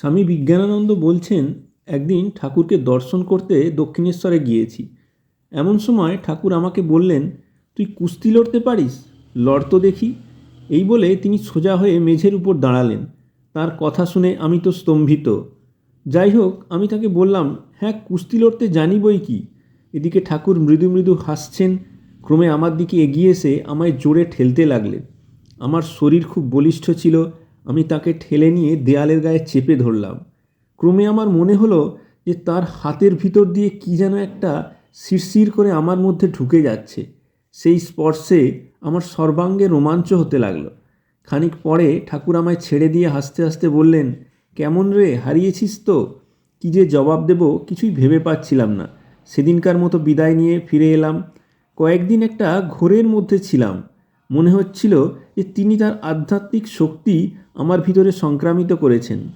স্বামী বিজ্ঞানানন্দ বলছেন, একদিন ঠাকুরকে দর্শন করতে দক্ষিণেশ্বরে গিয়েছি। এমন সময় ঠাকুর আমাকে বললেন, তুই কুস্তি লড়তে পারিস, লড় তো দেখি। এই বলে তিনি সোজা হয়ে মেঝের উপর দাঁড়ালেন। তার কথা শুনে আমি তো স্তম্ভিত। যাই হোক, আমি তাকে বললাম, হ্যাঁ, কুস্তি লড়তে জানি বই কি। এদিকে ঠাকুর মৃদু মৃদু হাসছেন। ক্রমে আমার দিকে এগিয়ে এসে আমায় জোরে ঠেলতে লাগলেন। আমার শরীর খুব বলিষ্ঠ ছিল। আমি তাকে ঠেলে নিয়ে দেয়ালের গায়ে চেপে ধরলাম। ক্রমে আমার মনে হলো যে তার হাতের ভিতর দিয়ে কী যেন একটা শিরশির করে আমার মধ্যে ঢুকে যাচ্ছে। সেই স্পর্শে আমার সর্বাঙ্গে রোমাঞ্চ হতে লাগলো। খানিক পরে ঠাকুর আমায় ছেড়ে দিয়ে হাসতে হাসতে বললেন, কেমন রে, হারিয়েছিস তো? কী যে জবাব দেব কিছুই ভেবে পাচ্ছিলাম না। সেদিনকার মতো বিদায় নিয়ে ফিরে এলাম। কয়েকদিন একটা ঘোরের মধ্যে ছিলাম। মনে হচ্ছিল যে তিনি তার আধ্যাত্মিক শক্তি আমার ভিতরে সংক্রামিত করেছেন।